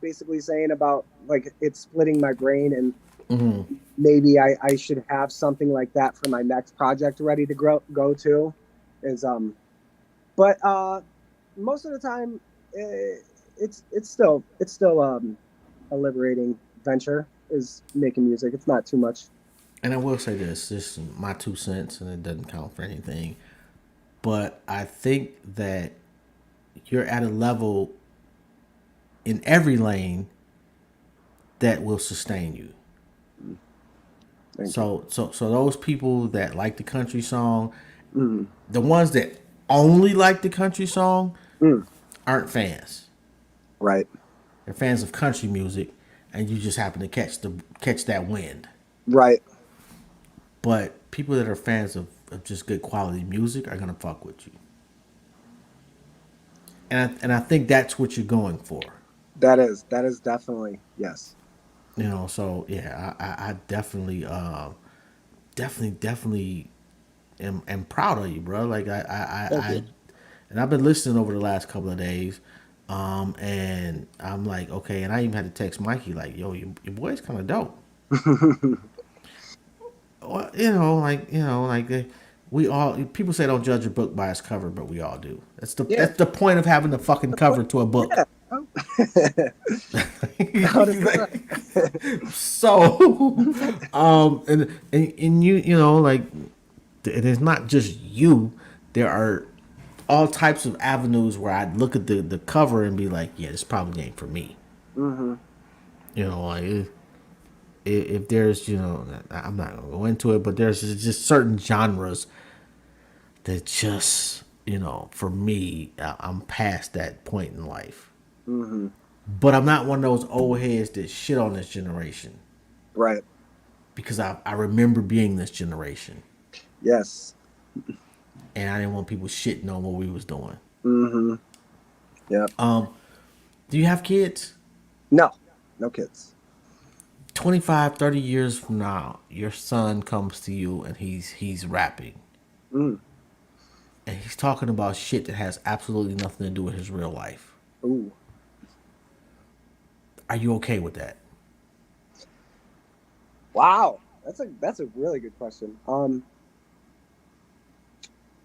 basically saying about like it's splitting my brain, and Hmm. maybe I should have something like that for my next project ready to go to. Is but most of the time, it's still a liberating venture. Is making music. It's not too much. And I will say this is my 2 cents, and it doesn't count for anything. But I think that you're at a level in every lane that will sustain you. Thank you. So those people that like the country song, Mm, the ones that only like the country song mm, aren't fans. right, They're fans of country music, and you just happen to catch that wind. right. But people that are fans of just good quality music are gonna fuck with you. And I think that's what you're going for. That is definitely yes. So yeah, I definitely definitely am proud of you, bro. Like Thank you. and I've been listening over the last couple of days. And I'm like, okay, and I even had to text Mikey, like, yo, your boy's kind of dope. Well, we all people say don't judge a book by its cover, but we all do. Yeah. That's the point of having the fucking cover to a book. Yeah. Oh. 100%. So, and you like, and it's not just you. There are all types of avenues where I'd look at the cover and be like, yeah, this probably ain't for me. Hmm. Like if there's, I'm not gonna go into it, but there's just certain genres that just, for me, I'm past that point in life. Hmm. But I'm not one of those old heads that shit on this generation Right. because I remember being this generation, Yes. and I didn't want people shitting on what we was doing. Hmm. Yep. Do you have kids? No. No kids. 25, 30 years from now, your son comes to you and he's rapping Mm. and he's talking about shit that has absolutely nothing to do with his real life. Ooh. Are you okay with that? Wow. That's a really good question.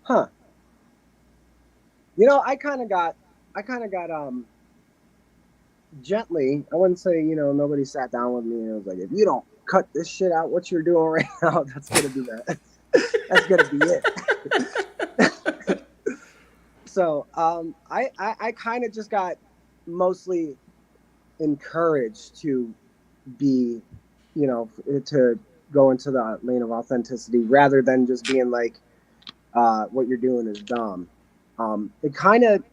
Huh. I kind of got gently. I wouldn't say nobody sat down with me and was like, if you don't cut this shit out, what you're doing right now, that's gonna be that. That's gonna be it. So I kind of just got mostly encouraged to be, to go into the lane of authenticity rather than just being like, what you're doing is dumb. It kind of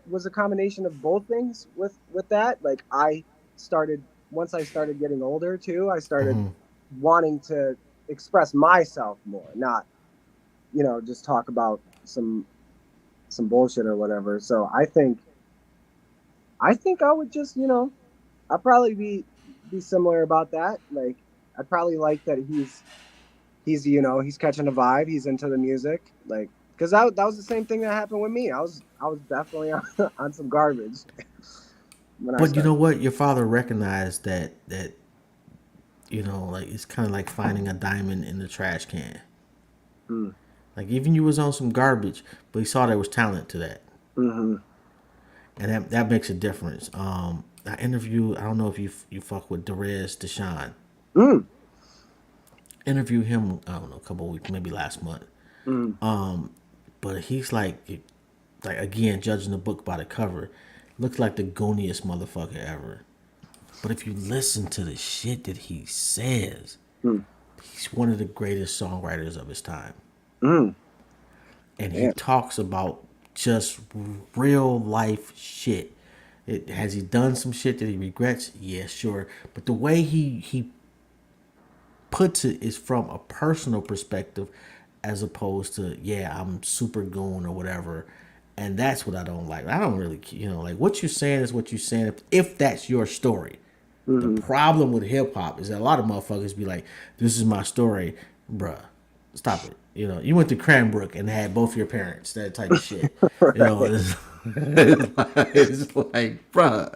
was a combination of both things with that. Like I started once I started getting older too, I started Mm-hmm. wanting to express myself more, not just talk about some bullshit or whatever. So I think I would just I'd probably be similar about that. Like I'd probably like that he's catching a vibe, he's into the music, like because that was the same thing that happened with me. I was definitely on some garbage when I But you know started. what? Your father recognized that like it's kind of like finding a diamond in the trash can. Mm. Like even you was on some garbage, but he saw there was talent to that, Hmm. and that makes a difference. I interviewed. I don't know if you fuck with Derez Deshawn. Mm. Interviewed him. I don't know, a couple of weeks, maybe last month. Mm. But he's like again, judging the book by the cover, looks like the gooniest motherfucker ever. But if you listen to the shit that he says, Mm. he's one of the greatest songwriters of his time. Mm. And he Damn. talks about just real life shit. Has he done some shit that he regrets? Yeah, sure. But the way he puts it is from a personal perspective as opposed to, yeah, I'm super goon or whatever. And that's what I don't like. I don't really, like what you're saying is what you're saying if that's your story. The Hmm. problem with hip hop is that a lot of motherfuckers be like, "This is my story, bruh. Stop it." You went to Cranbrook and had both your parents, that type of shit. Right. It's like, bruh,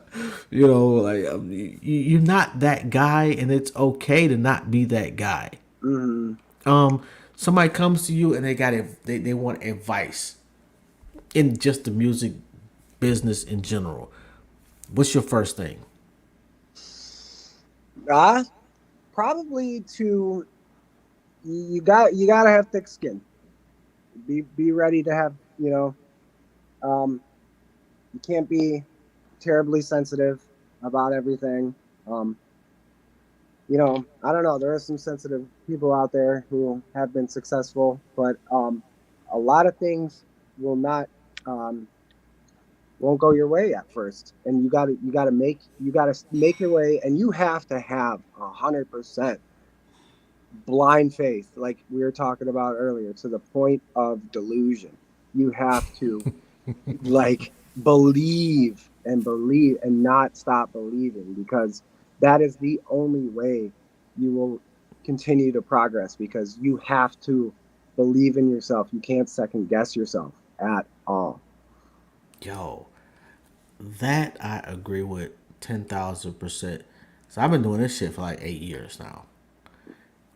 like you're not that guy, and it's okay to not be that guy. Hmm. Um, Somebody comes to you and they want advice in just the music business in general. What's your first thing? uh Probably to you gotta have thick skin. Be ready to have um you can't be terribly sensitive about everything. Um, I don't know. There are some sensitive people out there who have been successful, but a lot of things will not um, won't go your way at first, and you gotta make your way, and you have to have 100% blind faith, like we were talking about earlier, to the point of delusion. You have to like believe and not stop believing, because that is the only way you will continue to progress, because you have to believe in yourself. You can't second guess yourself at all. Yo, that I agree with 10,000%. So I've been doing this shit for like 8 years now.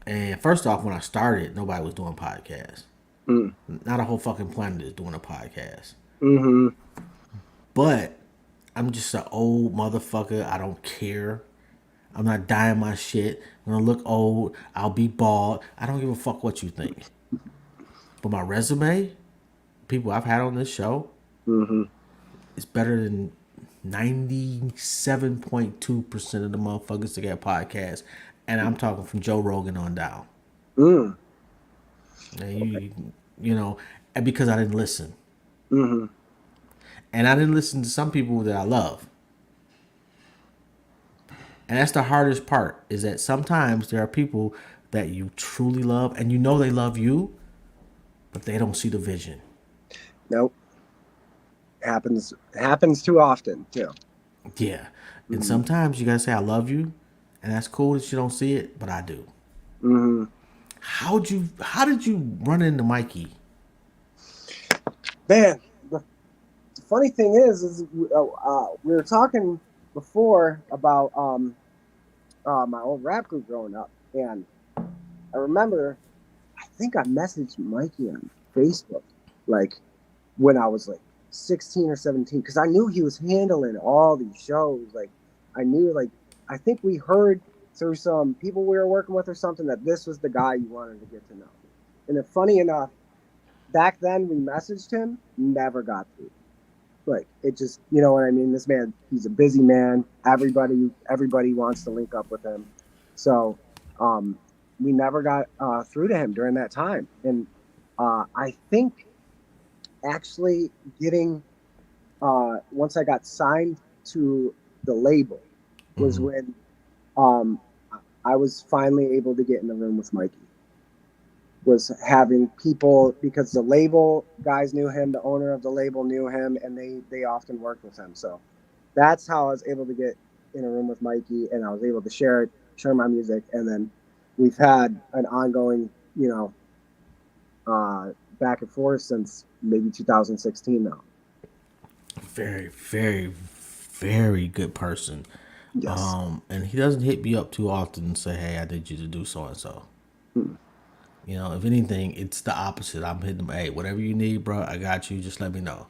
And first off, when I started, nobody was doing podcasts. Mm. Not a whole fucking planet is doing a podcast. Hmm. But I'm just an old motherfucker. I don't care. I'm not dying my shit. When I look old, I'll be bald. I don't give a fuck what you think. But my resume, people I've had on this show, Hmm. is better than 97.2% of the motherfuckers that get podcasts. And I'm talking from Joe Rogan on down. Mm. And you know, and because I didn't listen. Hmm. And I didn't listen to some people that I love. And that's the hardest part, is that sometimes there are people that you truly love and they love you, but they don't see the vision. Nope. Happens too often too. Yeah. And Hmm. sometimes you gotta say I love you, and that's cool that you don't see it, but I do. Hmm. How did you run into Mikey? Man, the funny thing is we were talking before about my old rap group growing up, and I remember, I think I messaged Mikey on Facebook, like when I was like 16 or 17, because I knew he was handling all these shows. Like I knew, like I think we heard through some people we were working with or something that this was the guy you wanted to get to know. And if funny enough, back then we messaged him, never got through. Like it just, you know what I mean? This man, he's a busy man. Everybody wants to link up with him. So we never got through to him during that time. And I think actually getting once I got signed to the label was when um, I was finally able to get in the room with Mikey. Was having people, because the label guys knew him, the owner of the label knew him, and they often worked with him. So that's how I was able to get in a room with Mikey, and I was able to share my music, and then we've had an ongoing, back and forth since maybe 2016 now. Very, very, very good person. Yes. And he doesn't hit me up too often and say, "Hey, I need you to do so and so." If anything, it's the opposite. I'm hitting him, "Hey, whatever you need, bro, I got you. Just let me know."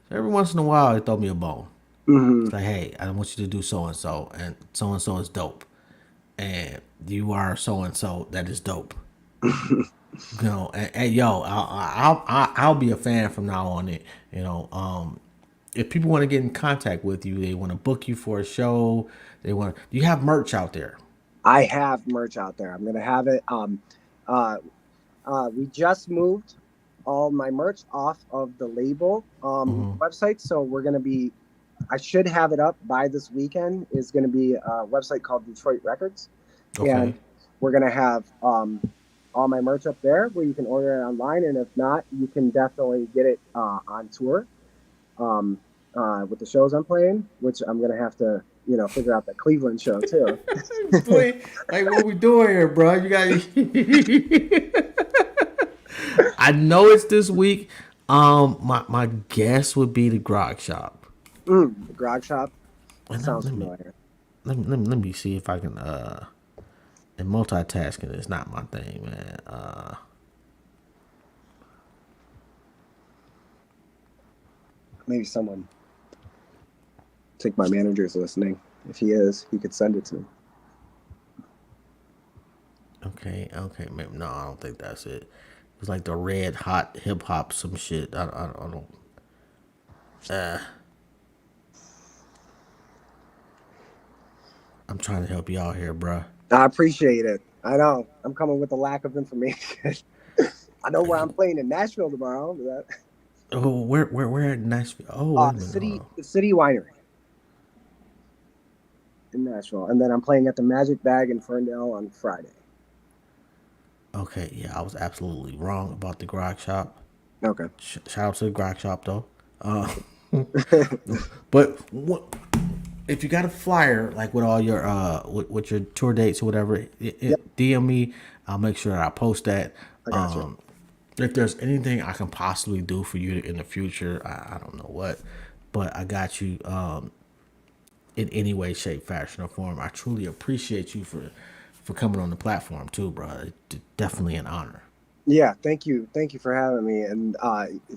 So every once in a while, he throw me a bone. It's like, "Hey, I want you to do so and so is dope, and you are so and so that is dope." And yo, I'll be a fan from now on. It, if people want to get in contact with you, they want to book you for a show. Do you have merch out there? I have merch out there. I'm gonna have it. Uh, we just moved all my merch off of the label website, so we're gonna be. I should have it up by this weekend. Is going to be a website called Detroit Records, and we're going to have all my merch up there where you can order it online, and if not, you can definitely get it on tour with the shows I'm playing, which I'm going to have to figure out the Cleveland show too. Boy, like what we doing here, bro? You got. I know it's this week. My guess would be the Grog Shop. The Grog Shop. Sounds familiar. Let me see if I can. And multitasking is not my thing, man. Maybe someone. I think my manager's listening. If he is, he could send it to me. Okay. Maybe, no, I don't think that's it. It's like the red hot hip hop some shit. I don't. I'm trying to help you out here, bruh. I appreciate it. I know. I'm coming with a lack of information. I know where I'm playing in Nashville tomorrow. Oh, where in Nashville? Oh, the City Winery in Nashville, and then I'm playing at the Magic Bag in Ferndale on Friday. Okay, yeah, I was absolutely wrong about the Grog Shop. Okay. Shout out to the Grog Shop though. But if you got a flyer like with all your with your tour dates or whatever, DM me. I'll make sure that I post that. I got you. If there's anything I can possibly do for you in the future, I don't know what, but I got you in any way, shape, fashion, or form. I truly appreciate you for coming on the platform too, bro. It's definitely an honor. Yeah, thank you for having me, and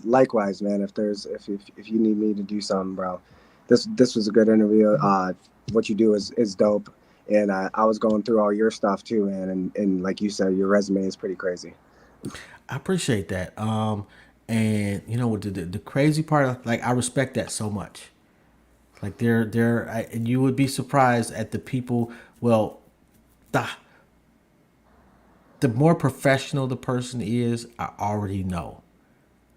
likewise, man. If you need me to do something, bro, this was a good interview. What you do is dope, and I was going through all your stuff too, man, and like you said, your resume is pretty crazy. I appreciate that. And the crazy part, like I respect that so much. Like and you would be surprised at the people. Well, the more professional the person is, I already know.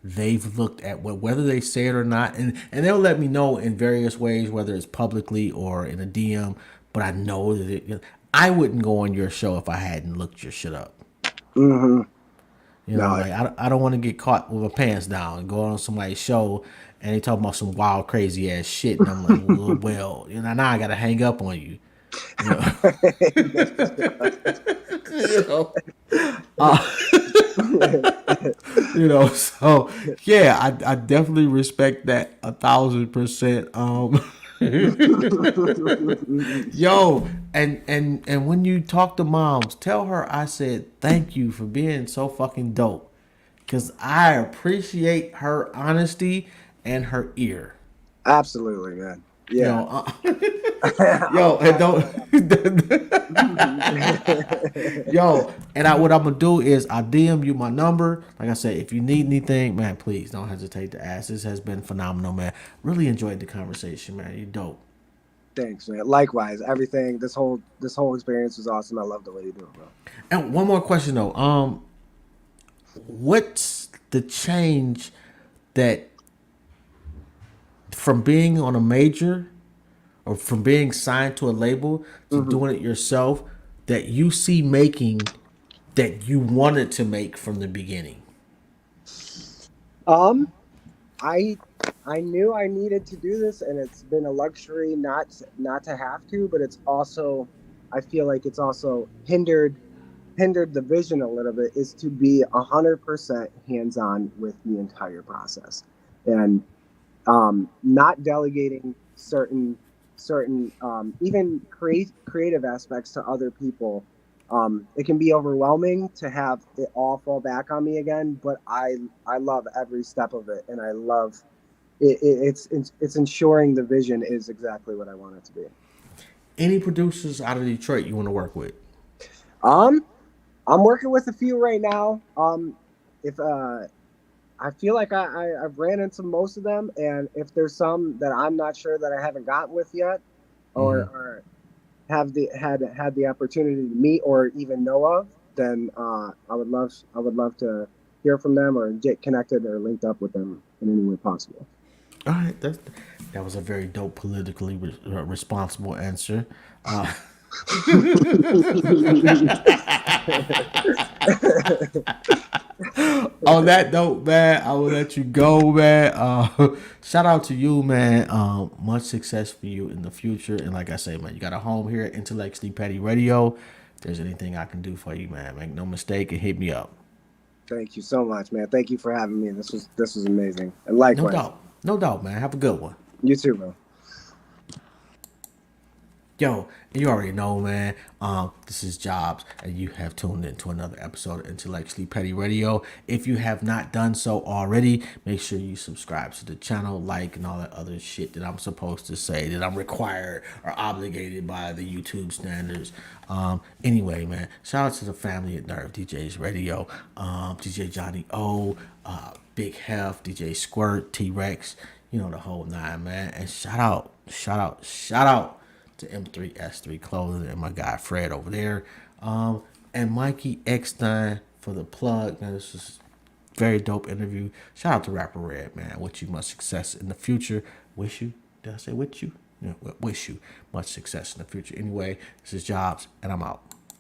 They've looked at whether they say it or not, and they'll let me know in various ways, whether it's publicly or in a DM. But I know that I wouldn't go on your show if I hadn't looked your shit up. Mm-hmm. I don't want to get caught with my pants down and go on somebody's show and they talk about some wild, crazy ass shit, and I'm like, well, now I gotta hang up on you. So yeah, I definitely respect that 1,000%. Yo, and when you talk to moms, tell her I said thank you for being so fucking dope, because I appreciate her honesty and her ear. Absolutely, man. Yeah. Yo, and don't. I'll Yo, and what I'm gonna do is I DM you my number. Like I said, if you need anything, man, please don't hesitate to ask. This has been phenomenal, man. Really enjoyed the conversation, man. You dope. Thanks, man. Likewise, everything. This whole experience was awesome. I love the way you do it, bro. And one more question though. What's the change that from being on a major or from being signed to a label to doing it yourself that you see making that you wanted to make from the beginning? Um, I I knew I needed to do this, and it's been a luxury not to have to, but it's also I feel like it's also hindered the vision a little bit is to be 100% hands on with the entire process, and not delegating certain even creative aspects to other people. It can be overwhelming to have it all fall back on me again, but I love every step of it, and I love it's ensuring the vision is exactly what I want it to be. Any producers out of Detroit you want to work with? Um, I'm working with a few right now. If I feel like I've ran into most of them, and if there's some that I'm not sure that I haven't gotten with yet, or have had the opportunity to meet or even know of, then I would love to hear from them or get connected or linked up with them in any way possible. All right, that was a very dope, politically responsible answer. Uh, on that note, man, I will let you go, man. Shout out to you, man. Much success for you in the future. And like I say, man, you got a home here at Intellectually Petty Radio. If there's anything I can do for you, man, make no mistake and hit me up. Thank you so much, man. Thank you for having me. This was amazing, and No likewise, doubt. No doubt, man. Have a good one. you too, bro. Yo, you already know, man. This is Jobs, and you have tuned into another episode of Intellectually Petty Radio. If you have not done so already, make sure you subscribe to the channel, like, and all that other shit that I'm supposed to say, that I'm required or obligated by the YouTube standards. Anyway, man, shout out to the family at Nerve DJs Radio, DJ Johnny O, Big Hef, DJ Squirt, T Rex, you know the whole nine, man. And shout out to M3S3 Clothing and my guy Fred over there. And Mikey Eckstein for the plug. Man, this is a very dope interview. Shout out to Rapper Red, man. Wish you much success in the future. Wish you? Did I say wish you? Yeah, wish you much success in the future. Anyway, this is Jobs, and I'm out.